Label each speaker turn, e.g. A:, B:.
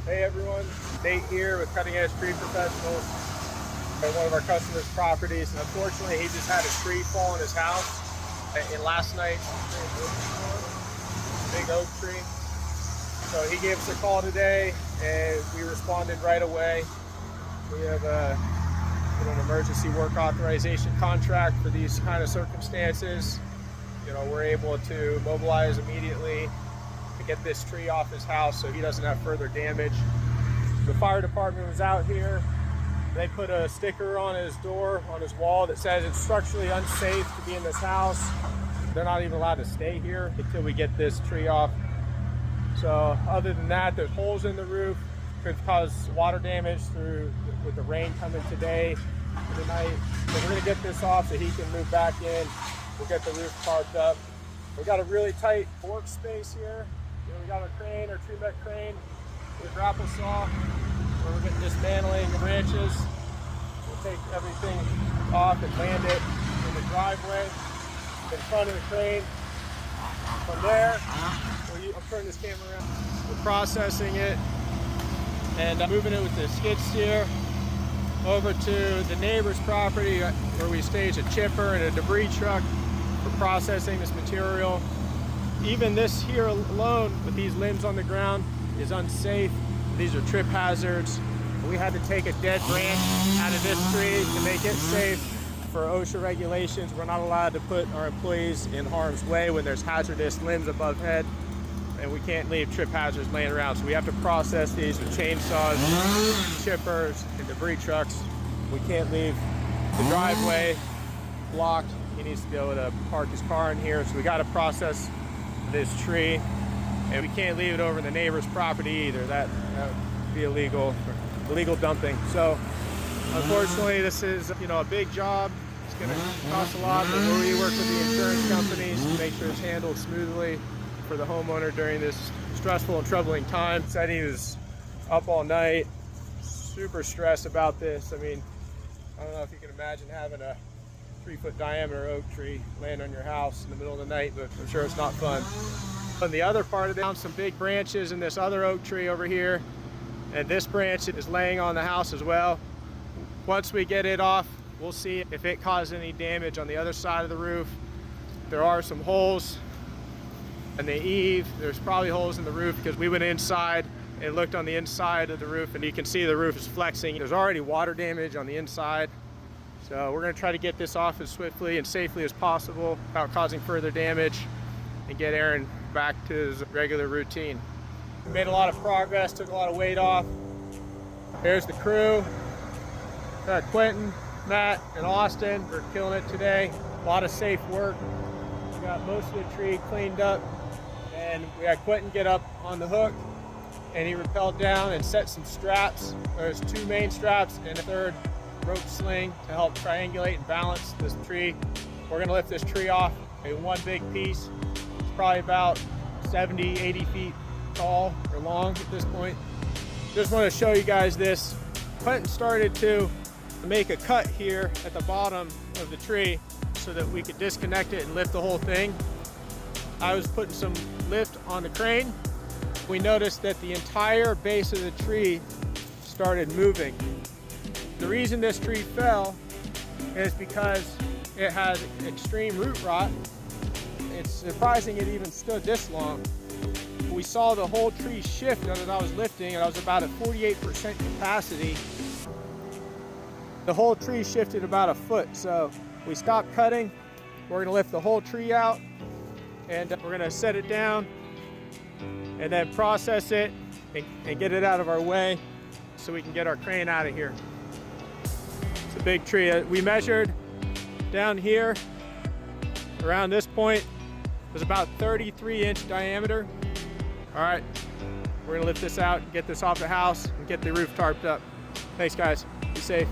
A: Hey everyone, Nate here with Cutting Edge Tree Professionals at one of our customers' properties. And unfortunately, he just had a tree fall in his house. And last night, big oak tree. So he gave us a call today, and we responded right away. We have an emergency work authorization contract for these kind of circumstances. We're able to mobilize immediately to get this tree off his house so he doesn't have further damage. The fire department was out here. They put a sticker on his door, on his wall, that says it's structurally unsafe to be in this house. They're not even allowed to stay here until we get this tree off. So other than that, there's holes in the roof. Could cause water damage with the rain coming today, tonight. So we're gonna get this off so he can move back in. We'll get the roof tarped up. We've got a really tight workspace here. We got our crane, our tree met crane, with a grapple saw, where we're dismantling the branches. We'll take everything off and land it in the driveway in front of the crane. From there, I'll turn this camera around. We're processing it and moving it with the skid steer over to the neighbor's property where we stage a chipper and a debris truck for processing this material. Even this here alone, with these limbs on the ground, is unsafe. These are trip hazards. We had to take a dead branch out of this tree to make it safe. For OSHA regulations, we're not allowed to put our employees in harm's way when there's hazardous limbs above head, and we can't leave trip hazards laying around. So we have to process these with chainsaws, chippers, and debris trucks. We can't leave the driveway blocked. He needs to be able to park his car in here. So we got to process this tree, and we can't leave it over the neighbor's property either. That would be illegal dumping. So unfortunately, this is a big job. It's going to cost a lot, but we work with the insurance companies to make sure it's handled smoothly for the homeowner during this stressful and troubling time. Said he was up all night, super stressed about this. I mean, I don't know if you can imagine having a 3-foot diameter oak tree land on your house in the middle of the night, but I'm sure it's not fun. On the other part of the house, some big branches in this other oak tree over here, and this branch is laying on the house as well. Once we get it off, we'll see if it caused any damage on the other side of the roof. There are some holes in the eave. There's probably holes in the roof because we went inside and looked on the inside of the roof, and you can see the roof is flexing. There's already water damage on the inside. So we're going to try to get this off as swiftly and safely as possible without causing further damage and get Aaron back to his regular routine. We made a lot of progress, took a lot of weight off. There's the crew. Quentin, Matt, and Austin are killing it today. A lot of safe work. We got most of the tree cleaned up, and we had Quentin get up on the hook, and he rappelled down and set some straps. There's 2 main straps and a 3rd rope sling to help triangulate and balance this tree. We're gonna lift this tree off in one big piece. It's probably about 70, 80 feet tall or long at this point. Just want to show you guys this. Quentin started to make a cut here at the bottom of the tree so that we could disconnect it and lift the whole thing. I was putting some lift on the crane. We noticed that the entire base of the tree started moving. The reason this tree fell is because it had extreme root rot. It's surprising it even stood this long. We saw the whole tree shift as I was lifting, and I was about at 48% capacity. The whole tree shifted about a foot, so we stopped cutting. We're gonna lift the whole tree out, and we're gonna set it down and then process it and get it out of our way so we can get our crane out of here. It's a big tree. We measured down here around this point. It was about 33-inch diameter. All right, we're gonna lift this out, get this off the house, and get the roof tarped up. Thanks, guys. Be safe.